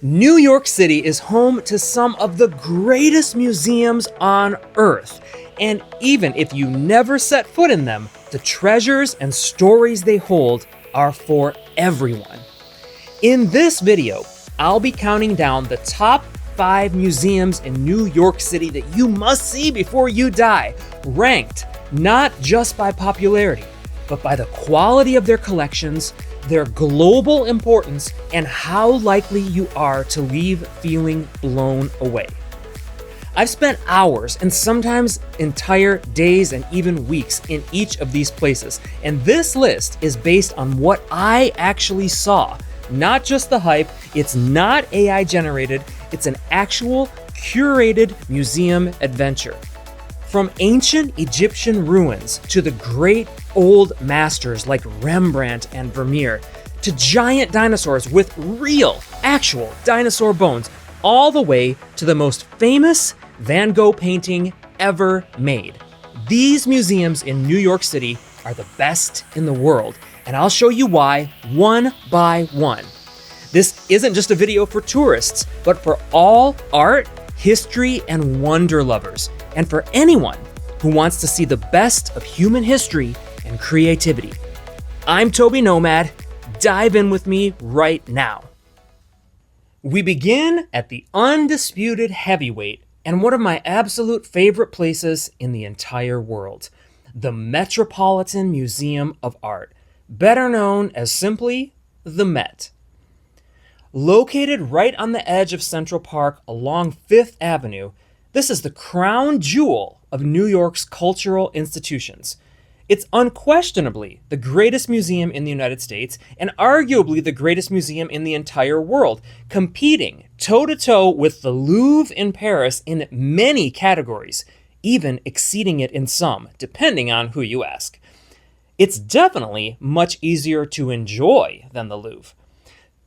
New York City is home to some of the greatest museums on Earth. And even if you never set foot in them, the treasures and stories they hold are for everyone. In this video, I'll be counting down the top 5 museums in New York City that you must see before you die, ranked not just by popularity, but by the quality of their collections, their global importance, and how likely you are to leave feeling blown away. I've spent hours and sometimes entire days and even weeks in each of these places, and this list is based on what I actually saw, not just the hype. It's not AI generated, it's an actual curated museum adventure. From ancient Egyptian ruins to the great old masters like Rembrandt and Vermeer, to giant dinosaurs with real, actual dinosaur bones, all the way to the most famous Van Gogh painting ever made. These museums in New York City are the best in the world, and I'll show you why one by one. This isn't just a video for tourists, but for all art, history, and wonder lovers, and for anyone who wants to see the best of human history and creativity. I'm Toby Nomad. Dive in with me right now. We begin at the undisputed heavyweight and one of my absolute favorite places in the entire world, the Metropolitan Museum of Art, better known as simply the Met. Located right on the edge of Central Park along Fifth Avenue, this is the crown jewel of New York's cultural institutions. It's unquestionably the greatest museum in the United States and arguably the greatest museum in the entire world, competing toe-to-toe with the Louvre in Paris in many categories, even exceeding it in some, depending on who you ask. It's definitely much easier to enjoy than the Louvre.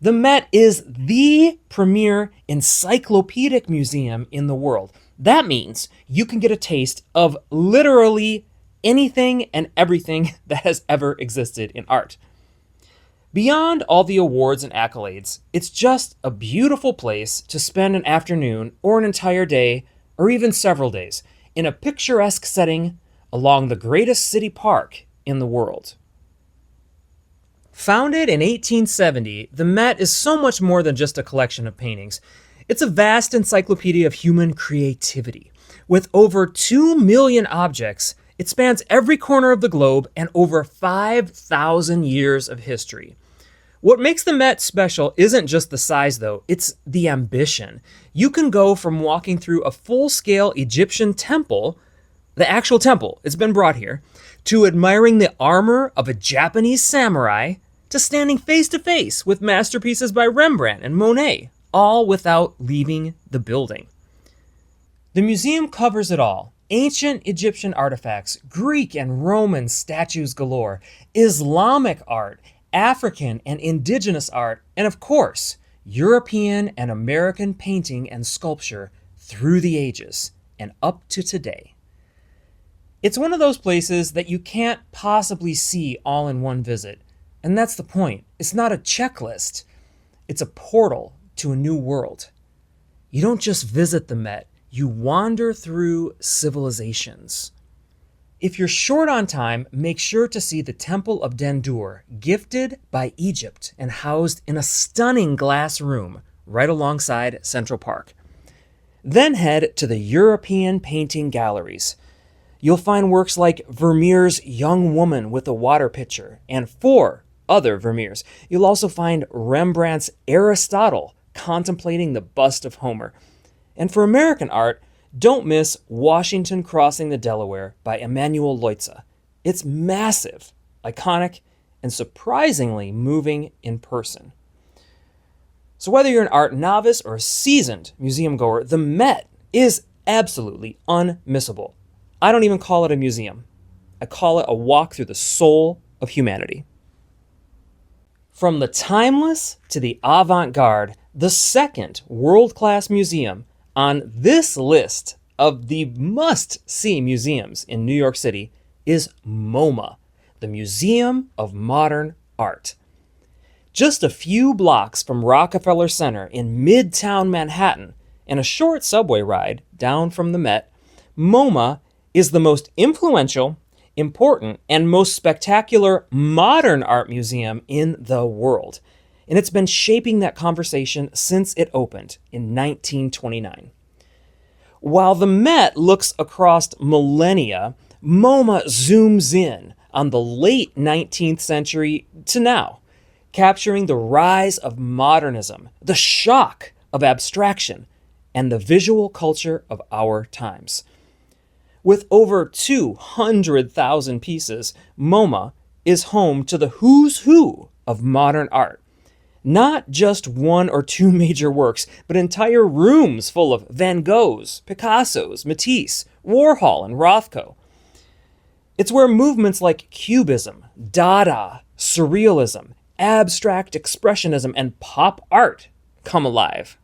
The Met is the premier encyclopedic museum in the world. That means you can get a taste of literally anything and everything that has ever existed in art. Beyond all the awards and accolades, it's just a beautiful place to spend an afternoon or an entire day or even several days in a picturesque setting along the greatest city park in the world. Founded in 1870, the Met is so much more than just a collection of paintings. It's a vast encyclopedia of human creativity. With over 2 million objects, it spans every corner of the globe and over 5,000 years of history. What makes the Met special isn't just the size, though, it's the ambition. You can go from walking through a full-scale Egyptian temple, the actual temple, it's been brought here, to admiring the armor of a Japanese samurai, to standing face-to-face with masterpieces by Rembrandt and Monet, all without leaving the building. The museum covers it all. Ancient Egyptian artifacts, Greek and Roman statues galore, Islamic art, African and indigenous art, and of course, European and American painting and sculpture through the ages and up to today. It's one of those places that you can't possibly see all in one visit. And that's the point. It's not a checklist. It's a portal to a new world. You don't just visit the Met, you wander through civilizations. If you're short on time, make sure to see the Temple of Dendur, gifted by Egypt and housed in a stunning glass room right alongside Central Park. Then head to the European painting galleries. You'll find works like Vermeers' Young Woman with a Water Pitcher and 4 other Vermeers. You'll also find Rembrandt's Aristotle contemplating the bust of Homer. And for American art, don't miss Washington Crossing the Delaware by Emanuel Leutze. It's massive, iconic, and surprisingly moving in person. So whether you're an art novice or a seasoned museum goer, the Met is absolutely unmissable. I don't even call it a museum. I call it a walk through the soul of humanity. From the timeless to the avant-garde, the second world-class museum on this list of the must-see museums in New York City is MoMA, the Museum of Modern Art. Just a few blocks from Rockefeller Center in Midtown Manhattan and a short subway ride down from the Met, MoMA is the most influential, important, and most spectacular modern art museum in the world. And it's been shaping that conversation since it opened in 1929. While the Met looks across millennia, MoMA zooms in on the late 19th century to now, capturing the rise of modernism, the shock of abstraction, and the visual culture of our times. With over 200,000 pieces, MoMA is home to the who's who of modern art. Not just one or two major works, but entire rooms full of Van Goghs, Picassos, Matisse, Warhol, and Rothko. It's where movements like Cubism, Dada, Surrealism, abstract expressionism, and pop art come alive.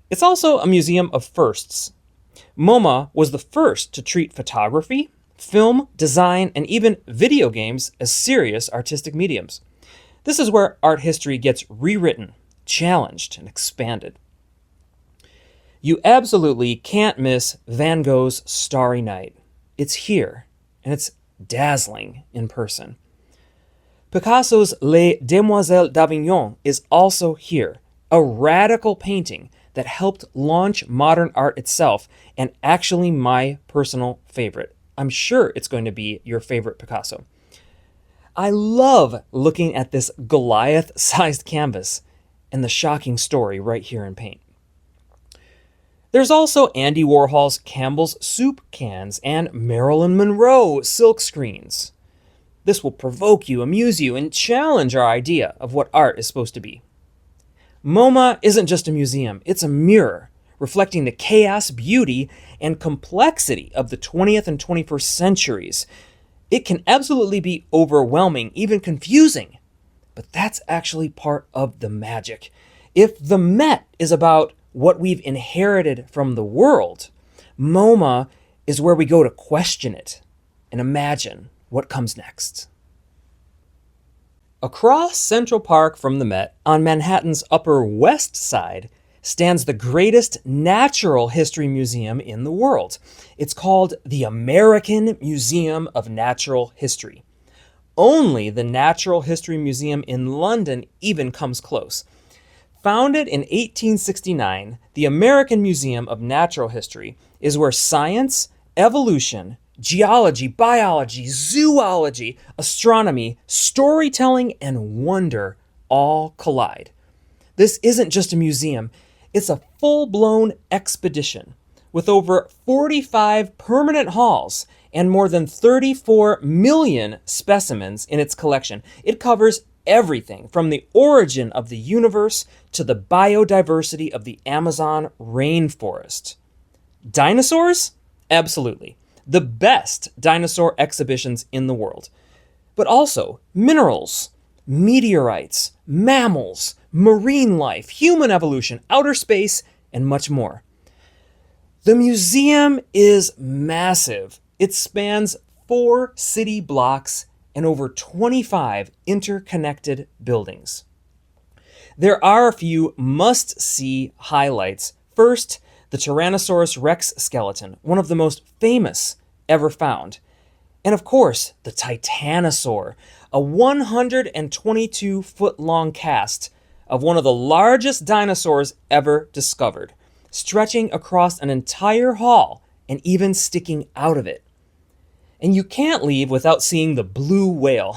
It's also a museum of firsts. MoMA was the first to treat photography, film, design, and even video games as serious artistic mediums. This is where art history gets rewritten, challenged, and expanded. You absolutely can't miss Van Gogh's Starry Night. It's here, and it's dazzling in person. Picasso's Les Demoiselles d'Avignon is also here, a radical painting that helped launch modern art itself, and actually my personal favorite. I'm sure it's going to be your favorite Picasso. I love looking at this Goliath-sized canvas and the shocking story right here in paint. There's also Andy Warhol's Campbell's soup cans and Marilyn Monroe silk screens. This will provoke you, amuse you, and challenge our idea of what art is supposed to be. MoMA isn't just a museum, it's a mirror reflecting the chaos, beauty, and complexity of the 20th and 21st centuries. It can absolutely be overwhelming, even confusing, but that's actually part of the magic. If the Met is about what we've inherited from the world, MoMA is where we go to question it and imagine what comes next. Across Central Park from the Met, on Manhattan's Upper West Side, stands the greatest natural history museum in the world. It's called the American Museum of Natural History. Only the Natural History Museum in London even comes close. Founded in 1869, the American Museum of Natural History is where science, evolution, geology, biology, zoology, astronomy, storytelling, and wonder all collide. This isn't just a museum, it's a full-blown expedition with over 45 permanent halls and more than 34 million specimens in its collection. It covers everything from the origin of the universe to the biodiversity of the Amazon rainforest. Dinosaurs? Absolutely. The best dinosaur exhibitions in the world. But also minerals, meteorites, mammals, marine life, human evolution, outer space, and much more. The museum is massive. It spans 4 city blocks and over 25 interconnected buildings. There are a few must-see highlights. First, the Tyrannosaurus Rex skeleton, one of the most famous ever found. And of course, the Titanosaur, a 122-foot-long cast of one of the largest dinosaurs ever discovered, stretching across an entire hall and even sticking out of it. And you can't leave without seeing the blue whale.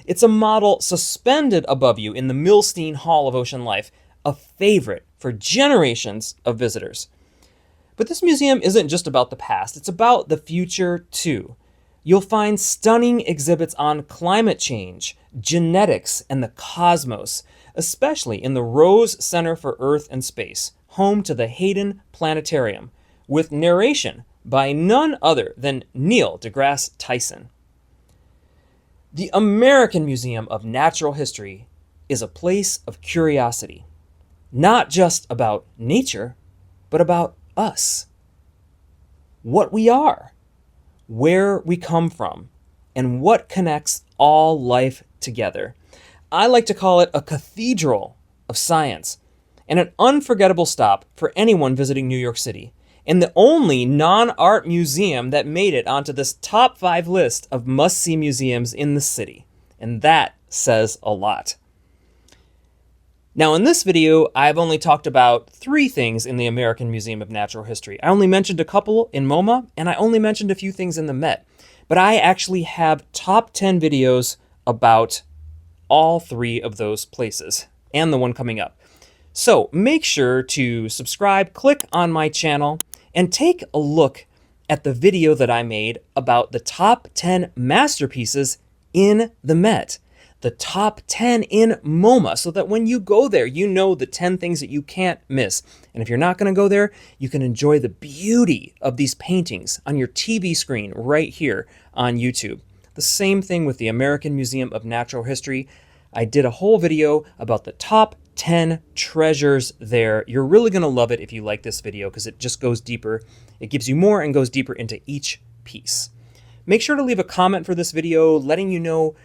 It's a model suspended above you in the Milstein Hall of Ocean Life, a favorite for generations of visitors. But this museum isn't just about the past, it's about the future too. You'll find stunning exhibits on climate change, genetics, and the cosmos, especially in the Rose Center for Earth and Space, home to the Hayden Planetarium, with narration by none other than Neil deGrasse Tyson. The American Museum of Natural History is a place of curiosity, not just about nature, but about us. What we are, where we come from, and what connects all life together. I like to call it a cathedral of science, and an unforgettable stop for anyone visiting New York City, and the only non-art museum that made it onto this top 5 list of must-see museums in the city. And that says a lot. Now, in this video, I've only talked about 3 things in the American Museum of Natural History. I only mentioned a couple in MoMA, and I only mentioned a few things in the Met. But I actually have top 10 videos about all 3 of those places, and the one coming up. So make sure to subscribe, click on my channel, and take a look at the video that I made about the top 10 masterpieces in the Met, the top 10 in MoMA, so that when you go there, you know the 10 things that you can't miss. And if you're not going to go there, you can enjoy the beauty of these paintings on your TV screen right here on YouTube. The same thing with the American Museum of Natural History. I did a whole video about the top 10 treasures there. You're really going to love it if you like this video because it just goes deeper. It gives you more and goes deeper into each piece. Make sure to leave a comment for this video letting you know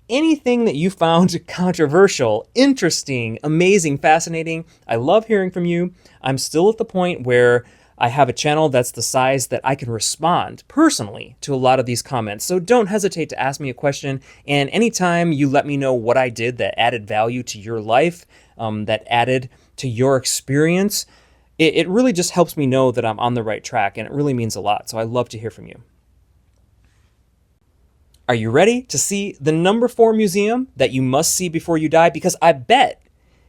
anything that you found controversial, interesting, amazing, fascinating. I love hearing from you. I'm still at the point where I have a channel that's the size that I can respond personally to a lot of these comments. So don't hesitate to ask me a question. And anytime you let me know what I did that added value to your life, that added to your experience, it really just helps me know that I'm on the right track, and it really means a lot. So I love to hear from you. Are you ready to see the number 4 museum that you must see before you die? Because I bet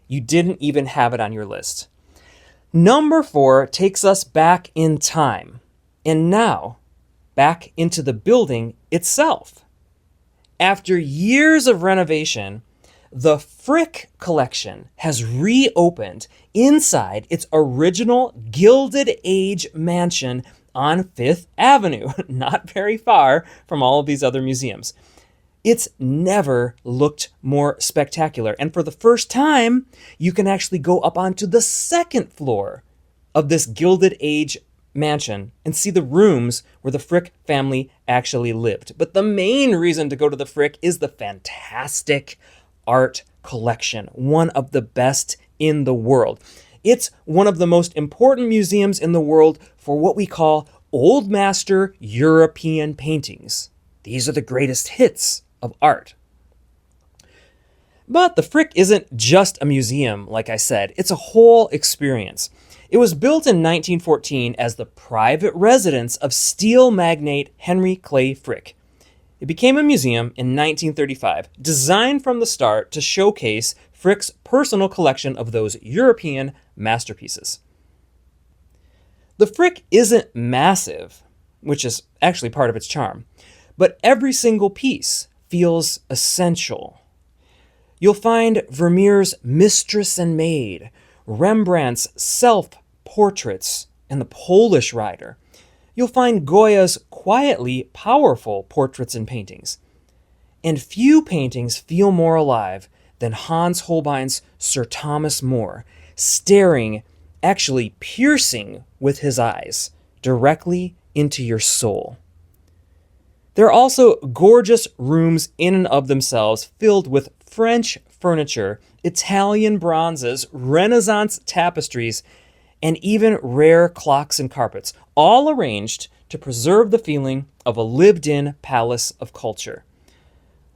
you didn't even have it on your list. Number 4 takes us back in time, and now back into the building itself. After years of renovation, the Frick collection has reopened inside its original Gilded Age mansion on 5th Avenue, not very far from all of these other museums. It's never looked more spectacular. And for the first time, you can actually go up onto the 2nd floor of this Gilded Age mansion and see the rooms where the Frick family actually lived. But the main reason to go to the Frick is the fantastic art collection, one of the best in the world. It's one of the most important museums in the world for what we call Old Master European paintings. These are the greatest hits of art. But the Frick isn't just a museum, like I said. It's a whole experience. It was built in 1914 as the private residence of steel magnate Henry Clay Frick. It became a museum in 1935, designed from the start to showcase Frick's personal collection of those European masterpieces. The Frick isn't massive, which is actually part of its charm, but every single piece feels essential. You'll find Vermeers' Mistress and Maid, Rembrandt's self-portraits, and the Polish Rider. You'll find Goya's quietly powerful portraits and paintings. And few paintings feel more alive than Hans Holbein's Sir Thomas More, staring, actually piercing with his eyes, directly into your soul. There are also gorgeous rooms in and of themselves filled with French furniture, Italian bronzes, Renaissance tapestries, and even rare clocks and carpets, all arranged to preserve the feeling of a lived-in palace of culture.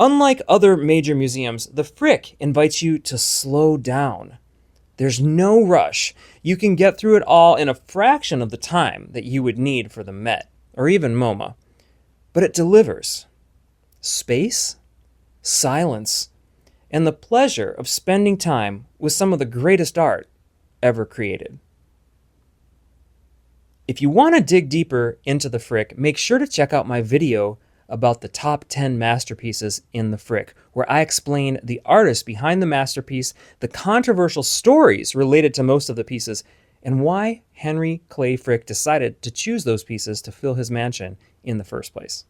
Unlike other major museums, the Frick invites you to slow down. There's no rush. You can get through it all in a fraction of the time that you would need for the Met, or even MoMA. But it delivers space, silence, and the pleasure of spending time with some of the greatest art ever created. If you want to dig deeper into the Frick, make sure to check out my video about the top 10 masterpieces in the Frick, where I explain the artists behind the masterpiece, the controversial stories related to most of the pieces, and why Henry Clay Frick decided to choose those pieces to fill his mansion in the first place.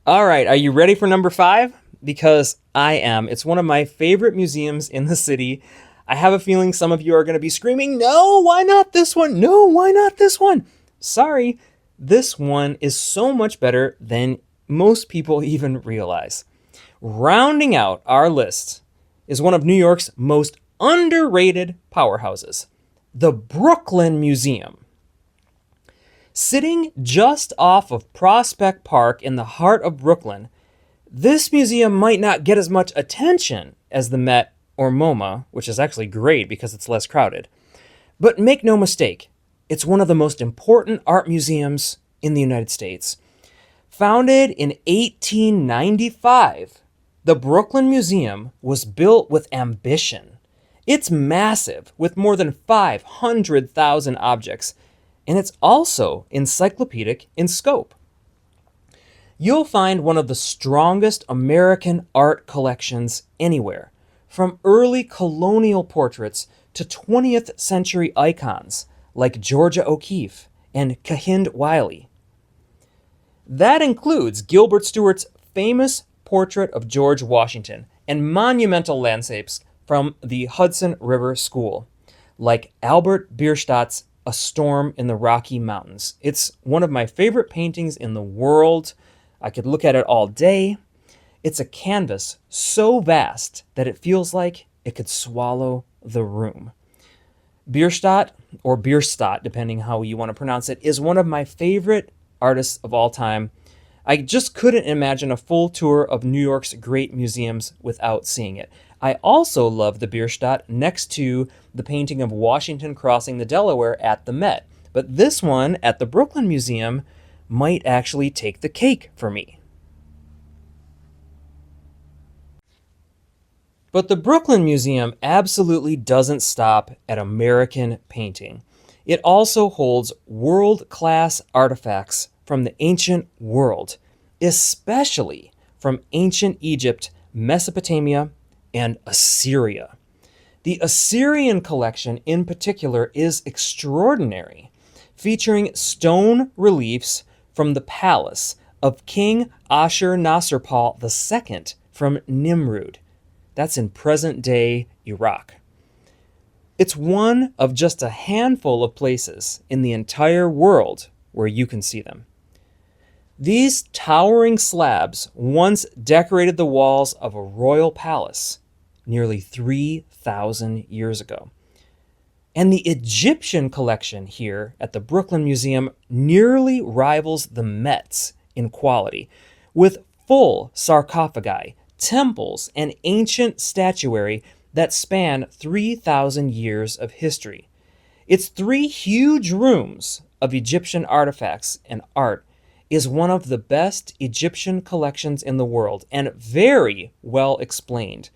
All right, are you ready for number 5? Because I am. It's one of my favorite museums in the city. I have a feeling some of you are going to be screaming, no, why not this one? No, why not this one? Sorry, this one is so much better than most people even realize. Rounding out our list is one of New York's most underrated powerhouses, the Brooklyn Museum. Sitting just off of Prospect Park in the heart of Brooklyn, this museum might not get as much attention as the Met or MoMA, which is actually great because it's less crowded. But make no mistake, it's one of the most important art museums in the United States. Founded in 1895, the Brooklyn Museum was built with ambition. It's massive, with more than 500,000 objects, and it's also encyclopedic in scope. You'll find one of the strongest American art collections anywhere, from early colonial portraits to 20th century icons like Georgia O'Keeffe and Kehinde Wiley. That includes Gilbert Stuart's famous portrait of George Washington and monumental landscapes from the Hudson River School, like Albert Bierstadt's A Storm in the Rocky Mountains. It's one of my favorite paintings in the world. I could look at it all day. It's a canvas so vast that it feels like it could swallow the room. Bierstadt, or Bierstadt, depending how you want to pronounce it, is one of my favorite artists of all time. I just couldn't imagine a full tour of New York's great museums without seeing it. I also love the Bierstadt next to the painting of Washington crossing the Delaware at the Met. But this one at the Brooklyn Museum might actually take the cake for me. But the Brooklyn Museum absolutely doesn't stop at American painting. It also holds world-class artifacts from the ancient world, especially from ancient Egypt, Mesopotamia, and Assyria. The Assyrian collection in particular is extraordinary, featuring stone reliefs from the palace of King Ashur-nasir-pal II from Nimrud. That's in present-day Iraq. It's one of just a handful of places in the entire world where you can see them. These towering slabs once decorated the walls of a royal palace nearly 3,000 years ago. And the Egyptian collection here at the Brooklyn Museum nearly rivals the Met's in quality, with full sarcophagi, temples, and ancient statuary that span 3,000 years of history. Its 3 huge rooms of Egyptian artifacts and art is one of the best Egyptian collections in the world, and very well explained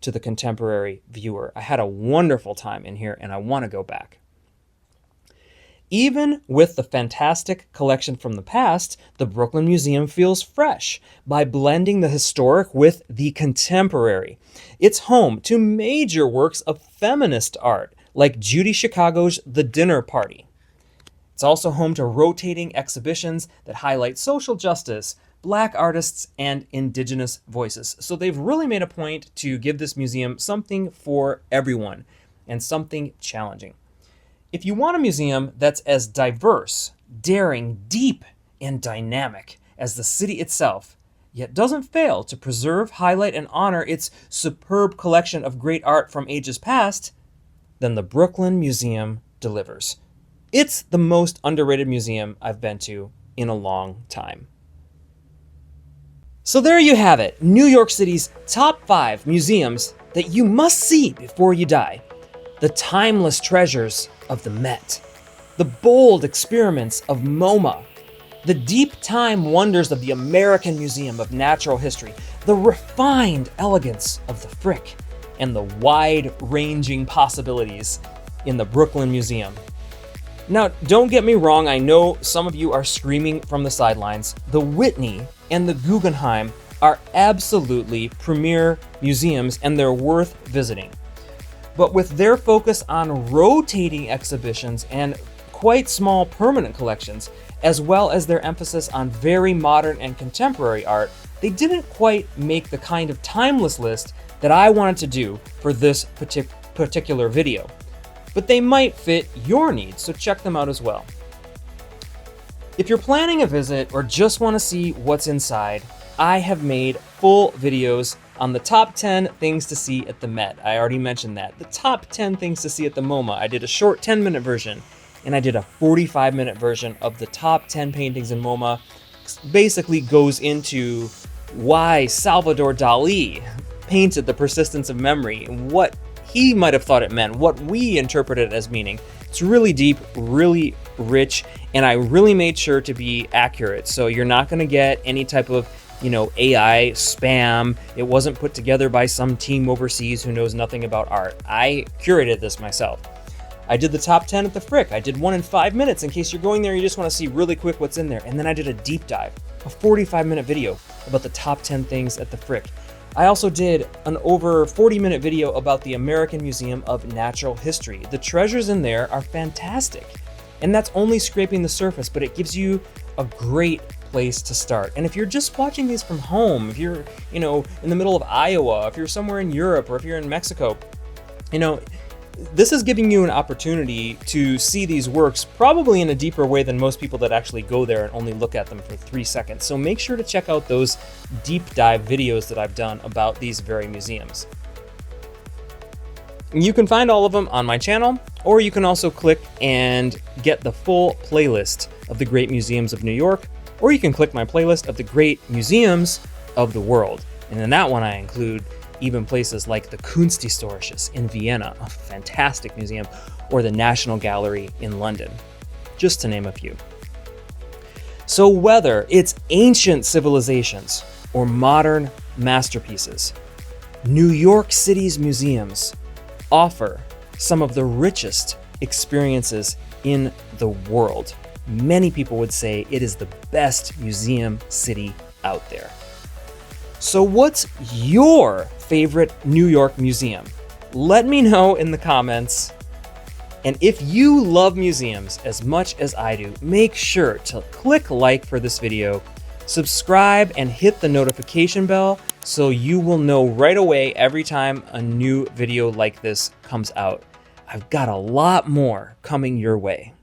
to the contemporary viewer. I had a wonderful time in here, and I want to go back. Even with the fantastic collection from the past, the Brooklyn Museum feels fresh by blending the historic with the contemporary. It's home to major works of feminist art, like Judy Chicago's The Dinner Party. It's also home to rotating exhibitions that highlight social justice, Black artists, and Indigenous voices. So they've really made a point to give this museum something for everyone and something challenging. If you want a museum that's as diverse, daring, deep, and dynamic as the city itself, yet doesn't fail to preserve, highlight, and honor its superb collection of great art from ages past, then the Brooklyn Museum delivers. It's the most underrated museum I've been to in a long time. So there you have it, New York City's top 5 museums that you must see before you die. The timeless treasures of the Met, the bold experiments of MoMA, the deep time wonders of the American Museum of Natural History, the refined elegance of the Frick, and the wide-ranging possibilities in the Brooklyn Museum. Now, don't get me wrong, I know some of you are screaming from the sidelines. The Whitney and the Guggenheim are absolutely premier museums, and they're worth visiting. But with their focus on rotating exhibitions and quite small permanent collections, as well as their emphasis on very modern and contemporary art, they didn't quite make the kind of timeless list that I wanted to do for this particular video. But they might fit your needs, so check them out as well. If you're planning a visit or just want to see what's inside, I have made full videos on the top 10 things to see at the Met. I already mentioned that. The top 10 things to see at the MoMA. I did a short 10-minute version, and I did a 45-minute version of the top 10 paintings in MoMA. Basically goes into why Salvador Dali painted The Persistence of Memory and what he might have thought it meant, what we interpret it as meaning. It's really deep, really rich, and I really made sure to be accurate. So you're not going to get any type of, AI spam. It wasn't put together by some team overseas who knows nothing about art. I curated this myself. I did the top 10 at the Frick. I did one in 5 minutes in case you're going there, you just want to see really quick what's in there. And then I did a deep dive, a 45-minute video about the top 10 things at the Frick. I also did an over 40-minute video about the American Museum of Natural History. The treasures in there are fantastic. And that's only scraping the surface, but it gives you a great place to start. And if you're just watching these from home, if you're, in the middle of Iowa, if you're somewhere in Europe, or if you're in Mexico, this is giving you an opportunity to see these works probably in a deeper way than most people that actually go there and only look at them for 3 seconds. So make sure to check out those deep dive videos that I've done about these very museums. You can find all of them on my channel, or you can also click and get the full playlist of the great museums of New York, or you can click my playlist of the great museums of the world. And in that one, I include even places like the Kunsthistorisches in Vienna, a fantastic museum, or the National Gallery in London, just to name a few. So whether it's ancient civilizations or modern masterpieces, New York City's museums offer some of the richest experiences in the world. Many people would say it is the best museum city out there. So what's your favorite New York museum? Let me know in the comments. And if you love museums as much as I do, make sure to click like for this video, subscribe, and hit the notification bell so you will know right away every time a new video like this comes out. I've got a lot more coming your way.